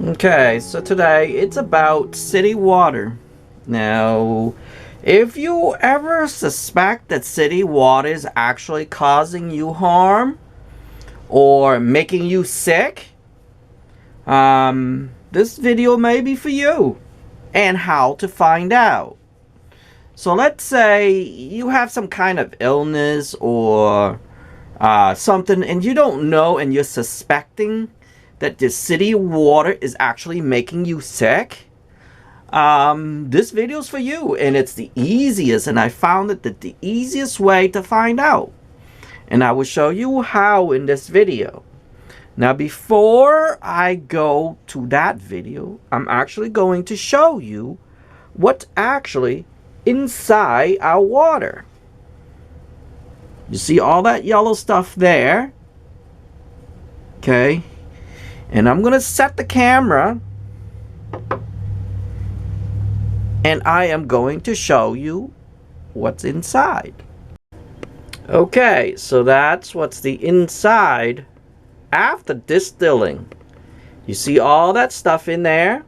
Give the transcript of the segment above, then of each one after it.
Okay, so today it's about city water. Now, if you ever suspect that city water is actually causing you harm or making you sick, this video may be for you and how to find out. So let's say you have some kind of illness or something and you don't know and you're suspecting that the city water is actually making you sick. This video is for you, and it's the easiest, and I found it the easiest way to find out, and I will show you how in this video. Now before I go to that video, I'm actually going to show you what's actually inside our water. You see all that yellow stuff there? Okay. And I'm going to set the camera. And I am going to show you what's inside. Okay, so that's what's the inside after distilling. You see all that stuff in there?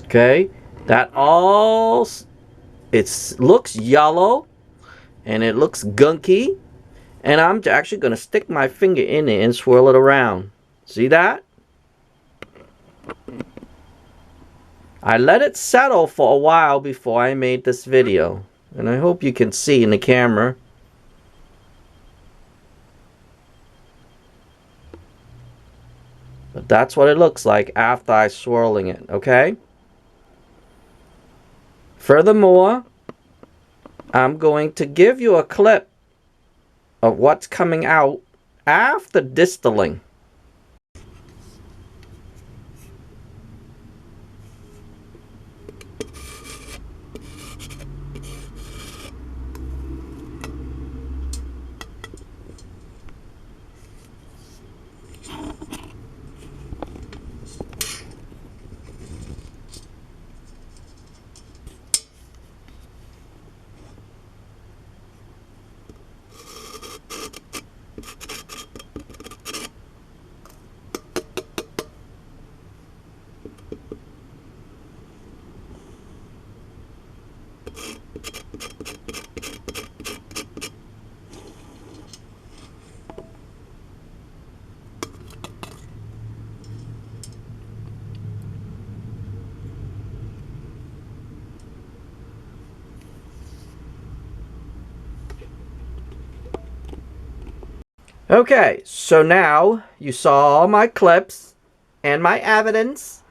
Okay, that all, it looks yellow and it looks gunky. And I'm actually going to stick my finger in it and swirl it around. See that? I let it settle for a while before I made this video. And I hope you can see in the camera. But that's what it looks like after I swirling it, okay? Furthermore, I'm going to give you a clip of what's coming out after distilling. Okay, so now you saw all my clips and my evidence.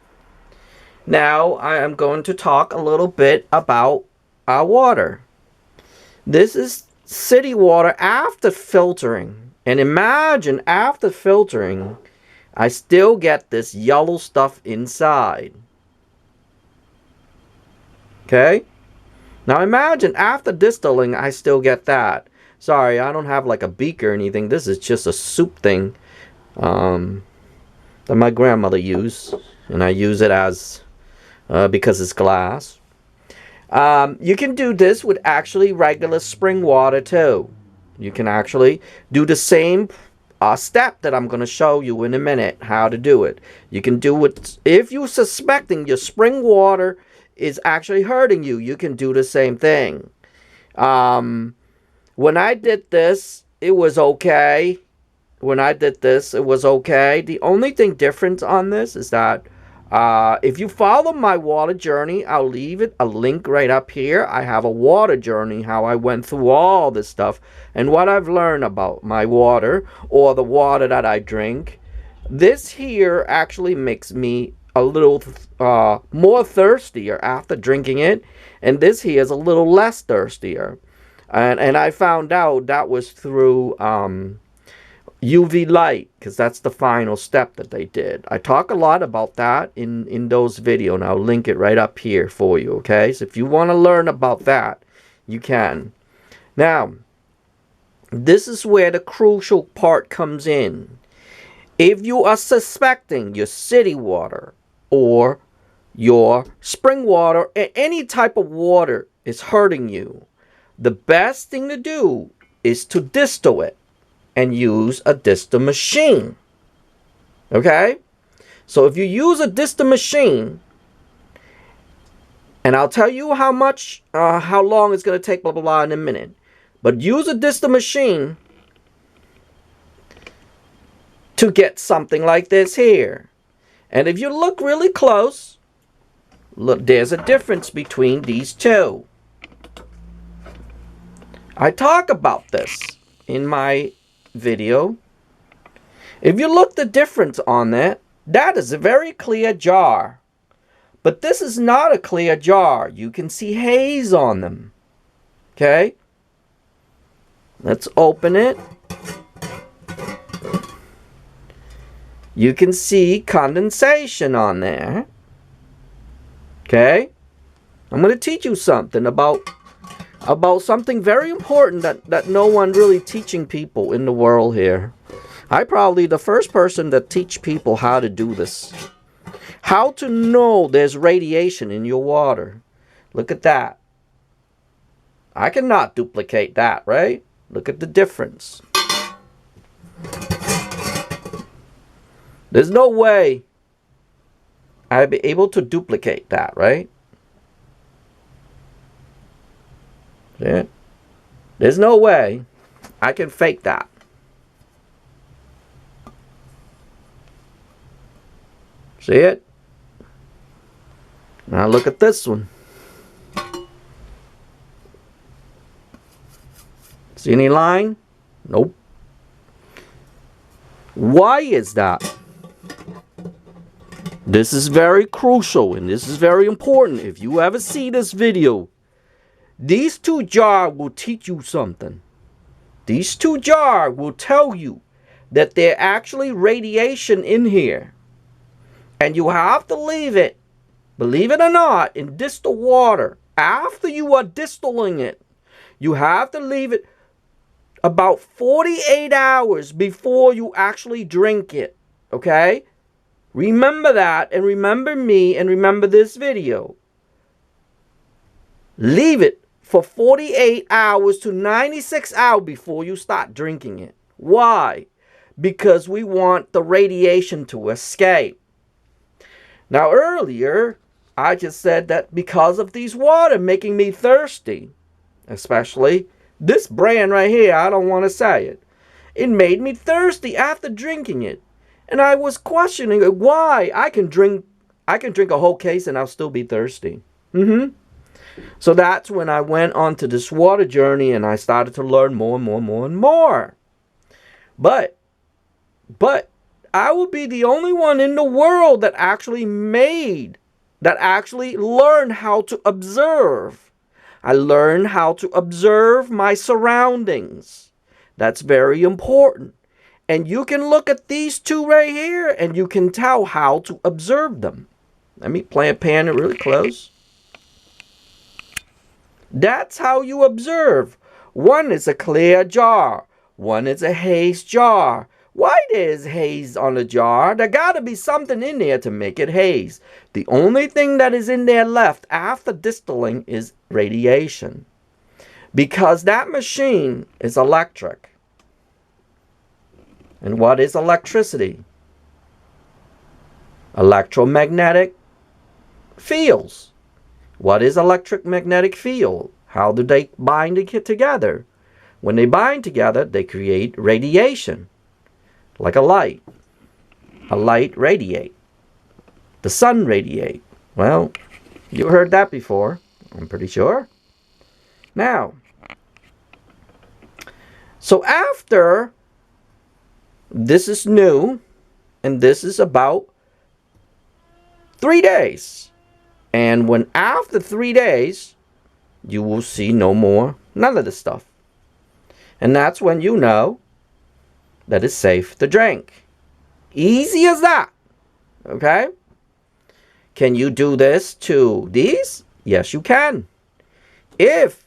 Now I am going to talk a little bit about our water. This is city water after filtering. And imagine after filtering, I still get this yellow stuff inside. Okay? Now imagine after distilling, I still get that. Sorry, I don't have like a beaker or anything. This is just a soup thing that my grandmother used. And I use it as, because it's glass. You can do this with actually regular spring water too. You can actually do the same step that I'm going to show you in a minute how to do it. You can do it if you're suspecting your spring water is actually hurting you. You can do the same thing. When I did this, it was okay. The only thing different on this is that if you follow my water journey, I'll leave it a link right up here. I have a water journey, how I went through all this stuff and what I've learned about my water or the water that I drink. This here actually makes me a little more thirstier after drinking it. And this here is a little less thirstier. And I found out that was through UV light, because that's the final step that they did. I talk a lot about that in those videos, and I'll link it right up here for you, okay? So if you want to learn about that, you can. Now, this is where the crucial part comes in. If you are suspecting your city water or your spring water, any type of water is hurting you, the best thing to do is to distill it and use a distill machine. Okay? So if you use a distill machine, and I'll tell you how long it's going to take, blah, blah, blah, in a minute. But use a distill machine to get something like this here. And if you look really close, look, there's a difference between these two. I talk about this in my video. If you look the difference on that, that is a very clear jar. But this is not a clear jar. You can see haze on them. Okay? Let's open it. You can see condensation on there. Okay? I'm going to teach you something about something very important that no one really teaching people in the world here. I'm probably the first person that teach people how to do this. How to know there's radiation in your water. Look at that. I cannot duplicate that, right? Look at the difference. There's no way I'd be able to duplicate that, right? Yeah. There's no way I can fake that. See it? Now look at this one. See any line? Nope. Why is that? This is very crucial and this is very important. If you ever see this video, these two jars will teach you something. These two jars will tell you that there's actually radiation in here. And you have to leave it, believe it or not, in distilled water. After you are distilling it, you have to leave it about 48 hours before you actually drink it. Okay? Remember that, and remember me, and remember this video. Leave it for 48 hours to 96 hours before you start drinking it. Why? Because we want the radiation to escape. Now earlier, I just said that because of these water making me thirsty, especially this brand right here, I don't want to say it. It made me thirsty after drinking it. And I was questioning why I can drink a whole case and I'll still be thirsty. So that's when I went on to this water journey and I started to learn more and more. But I will be the only one in the world that actually learned how to observe. I learned how to observe my surroundings. That's very important. And you can look at these two right here and you can tell how to observe them. Let me pan it really close. That's how you observe. One is a clear jar. One is a haze jar. Why there's haze on the jar? There gotta be something in there to make it haze. The only thing that is in there left after distilling is radiation. Because that machine is electric. And what is electricity? Electromagnetic fields. What is electromagnetic field? How do they bind together? When they bind together, they create radiation. Like a light. A light radiate. The sun radiate. Well, you heard that before, I'm pretty sure. Now, so after, this is new, and this is about 3 days. And when after 3 days, you will see none of this stuff. And that's when you know that it's safe to drink. Easy as that. Okay? Can you do this to these? Yes, you can. If,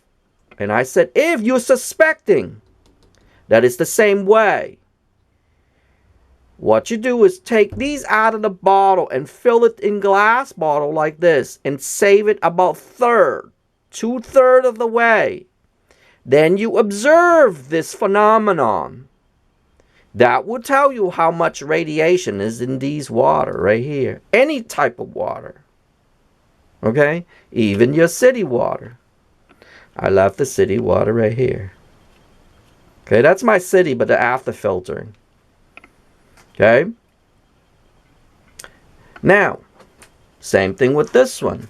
and I said if you're suspecting that it's the same way, what you do is take these out of the bottle and fill it in glass bottle like this and save it about 2/3 of the way. Then you observe this phenomenon. That will tell you how much radiation is in these water right here. Any type of water. Okay? Even your city water. I left the city water right here. Okay, that's my city, but the after filtering. Okay? Now, same thing with this one.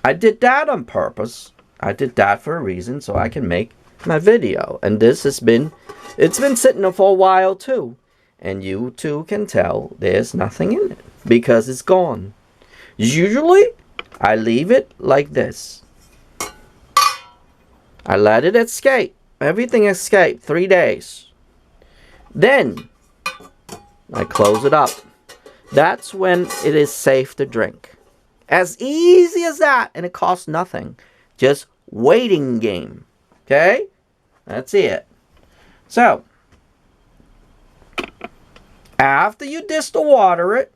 I did that on purpose. I did that for a reason so I can make my video. And this has been, it's been sitting there for a while too. And you too can tell there's nothing in it because it's gone. Usually, I leave it like this. I let it escape. Everything escape 3 days. Then, I close it up. That's when it is safe to drink. As easy as that, and it costs nothing. Just waiting game. Okay? That's it. So, after you distill water it,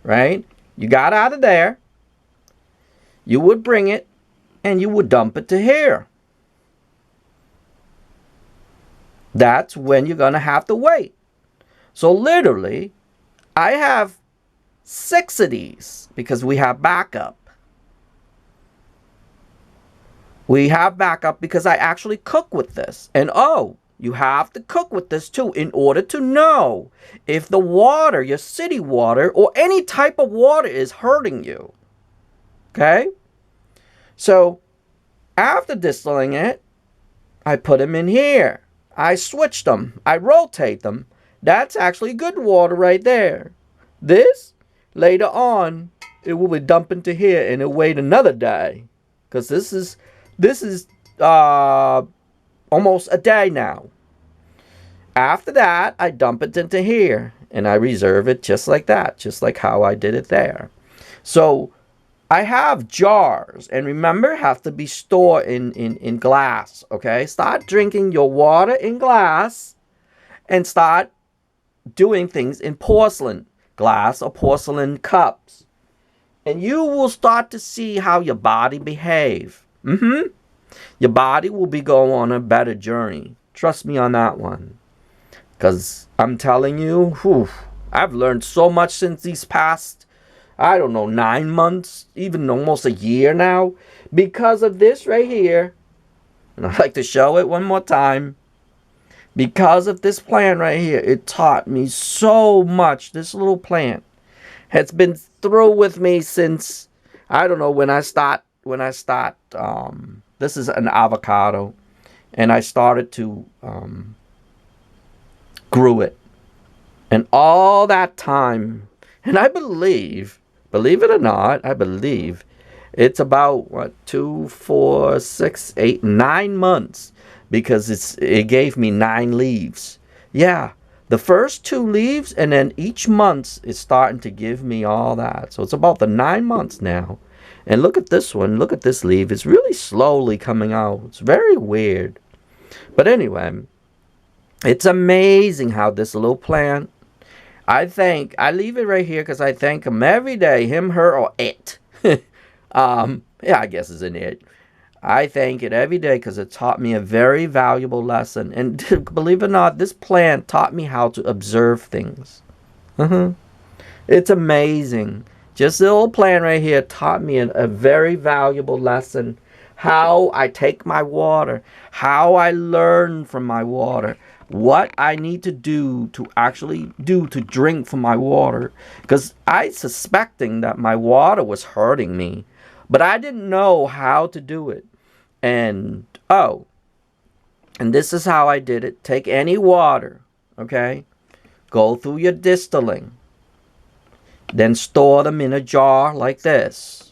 right? You got out of there. You would bring it, and you would dump it to here. That's when you're going to have to wait. So literally, I have 6 of these because we have backup. We have backup because I actually cook with this. And oh, you have to cook with this too in order to know if the water, your city water, or any type of water is hurting you. Okay? So, after distilling it, I put them in here. I switch them. I rotate them. That's actually good water right there. This, later on, it will be dumped into here and it'll wait another day. Because this is almost a day now. After that, I dump it into here. And I reserve it just like that. Just like how I did it there. So, I have jars, and remember, have to be stored in glass, okay? Start drinking your water in glass, and start doing things in porcelain glass or porcelain cups. And you will start to see how your body behave. Your body will be going on a better journey. Trust me on that one. Because I'm telling you, I've learned so much since these past, I don't know, 9 months, even almost a year now, because of this right here. And I'd like to show it one more time. Because of this plant right here, it taught me so much. This little plant has been through with me since, I don't know, when I start, this is an avocado, and I started to grew it. And all that time, and I believe it or not, I believe it's about, 2, 4, 6, 8, 9 months. Because it gave me 9 leaves. Yeah, the first 2 leaves, and then each month it's starting to give me all that. So it's about the 9 months now. And look at this one. Look at this leaf. It's really slowly coming out. It's very weird. But anyway, it's amazing how this little plant, I leave it right here because I thank him every day. Him, her, or it. Yeah, I guess it's an it. I thank it every day because it taught me a very valuable lesson. And believe it or not, this plant taught me how to observe things. It's amazing. Just this little plant right here taught me a very valuable lesson. How I take my water. How I learn from my water. What I need to do to actually do to drink from my water. Because I suspecting that my water was hurting me. But I didn't know how to do it. And this is how I did it. Take any water, okay? Go through your distilling. Then store them in a jar like this.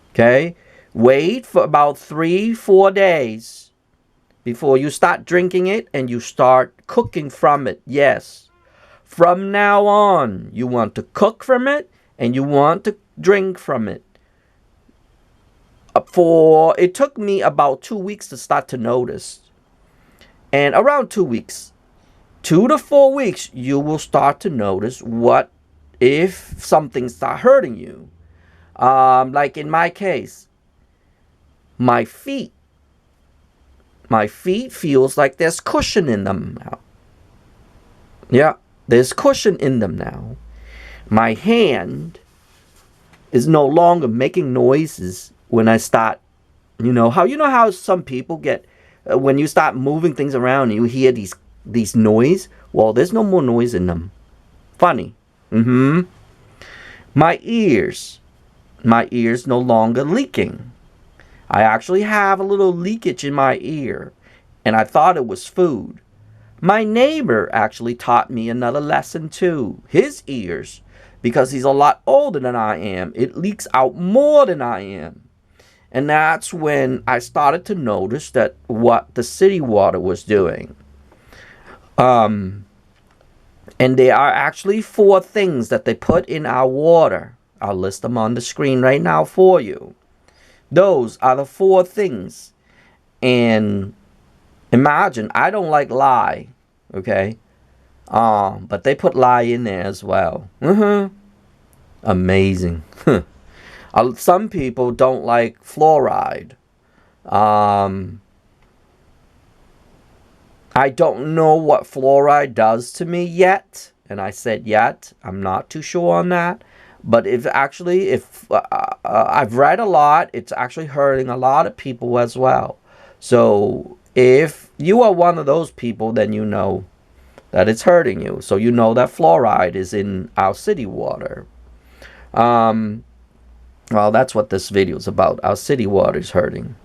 Okay? Wait for about 3-4 days before you start drinking it and you start cooking from it. Yes. From now on, you want to cook from it and you want to drink from it. It took me about 2 weeks to start to notice. And around 2 weeks, 2 to 4 weeks, you will start to notice what if something start hurting you. Like in my case, my feet My feet feels like there's cushion in them now. Yeah, there's cushion in them now. My hand is no longer making noises when I start, you know how some people get, when you start moving things around, you hear these noise. Well, there's no more noise in them. Funny. My ears no longer leaking. I actually have a little leakage in my ear, and I thought it was food. My neighbor actually taught me another lesson too. His ears, because he's a lot older than I am, it leaks out more than I am. And that's when I started to notice that what the city water was doing. And there are actually 4 things that they put in our water. I'll list them on the screen right now for you. Those are the 4 things. And imagine, I don't like lye, okay? But they put lye in there as well. Amazing. Some people don't like fluoride. I don't know what fluoride does to me yet. And I said yet. I'm not too sure on that. But if I've read a lot, it's actually hurting a lot of people as well. So if you are one of those people, then you know that it's hurting you. So you know that fluoride is in our city water. Well, that's what this video is about. Our city water is hurting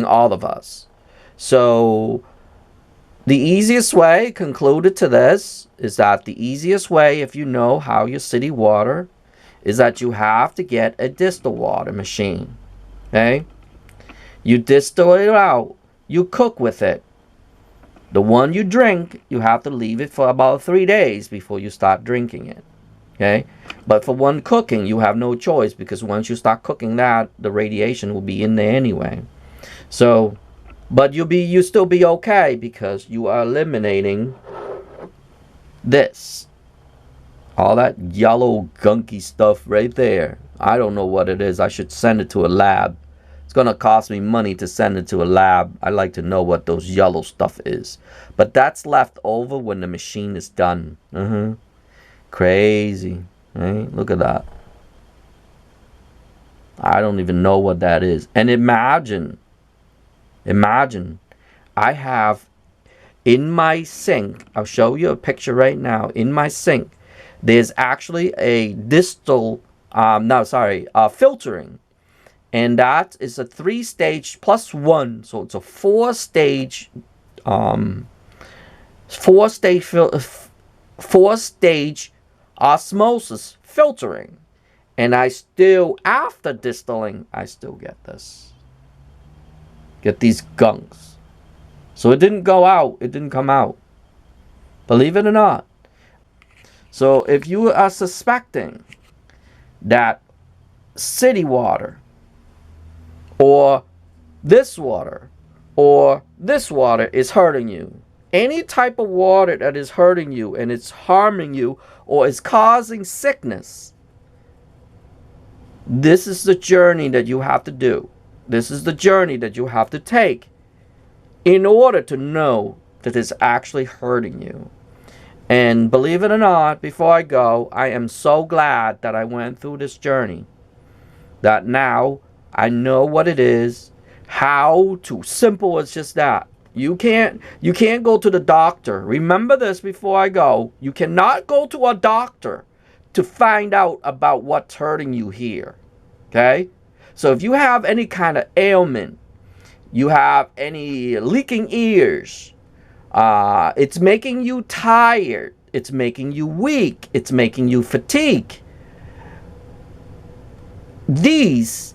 all of us. So the easiest way, concluded to this, is that the easiest way, if you know how your city water, is that you have to get a distilled water machine. Okay? You distill it out. You cook with it. The one you drink, you have to leave it for about 3 days before you start drinking it. Okay? But for one cooking, you have no choice, because once you start cooking that, the radiation will be in there anyway. So, but you still be okay, because you are eliminating this. All that yellow gunky stuff right there. I don't know what it is. I should send it to a lab. It's going to cost me money to send it to a lab. I like to know what those yellow stuff is. But that's left over when the machine is done. Crazy. Right? Look at that. I don't even know what that is. And imagine, I have in my sink, I'll show you a picture right now. In my sink, there's actually a filtering. And that is a 3-stage plus 1. So it's a 4-stage, 4-stage osmosis filtering. And I still, after distilling, I still get this. Get these gunks. So it didn't go out. It didn't come out. Believe it or not. So if you are suspecting that city water, or this water, or this water is hurting you, any type of water that is hurting you and it's harming you or is causing sickness, this is the journey that you have to do. This is the journey that you have to take in order to know that it's actually hurting you. And believe it or not, before I go, I am so glad that I went through this journey. That now I know what it is, how to, simple as just that. You can't go to the doctor. Remember this before I go. You cannot go to a doctor to find out about what's hurting you here. Okay? So if you have any kind of ailment, you have any leaking ears, it's making you tired, it's making you weak, it's making you fatigue. These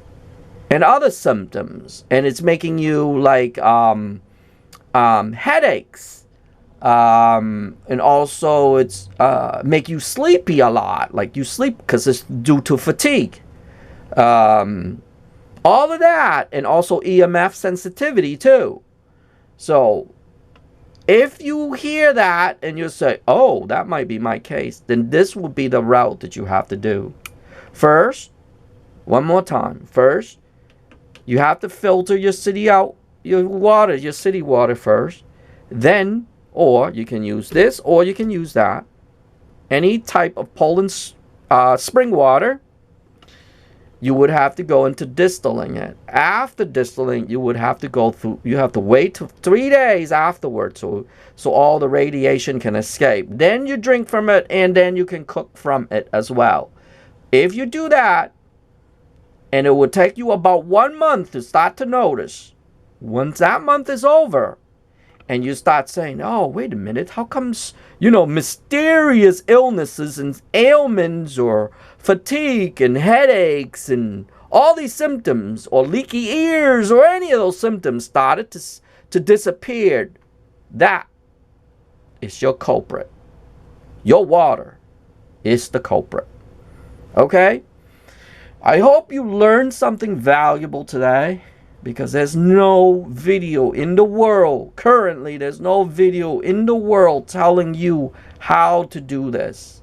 and other symptoms, and it's making you like headaches, and also it's make you sleepy a lot, like you sleep because it's due to fatigue. All of that, and also EMF sensitivity too. So if you hear that and you say, oh, that might be my case, then this will be the route that you have to do. First, one more time. First, you have to filter your city out, your water, your city water first. Then, or you can use this, or you can use that. Any type of Poland spring water, you would have to go into distilling it. After distilling, you would have to go through, you have to wait 3 days afterwards so all the radiation can escape. Then you drink from it, and then you can cook from it as well. If you do that, and it would take you about 1 month to start to notice. Once that month is over, and you start saying, oh, wait a minute, how comes, mysterious illnesses and ailments or fatigue and headaches and all these symptoms, or leaky ears, or any of those symptoms started to disappear? That is your culprit. Your water is the culprit. Okay? I hope you learned something valuable today, because there's no video in the world, currently there's no video in the world telling you how to do this.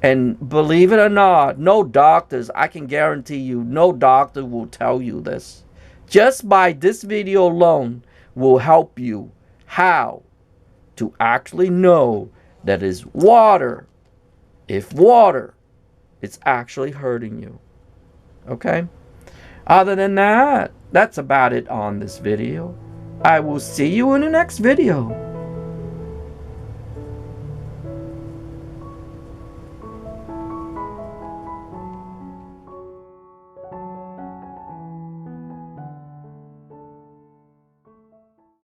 And believe it or not, no doctors, I can guarantee you, no doctor will tell you this. Just by this video alone will help you how to actually know that is water, if water is actually hurting you. Okay? Other than that, that's about it on this video. I will see you in the next video.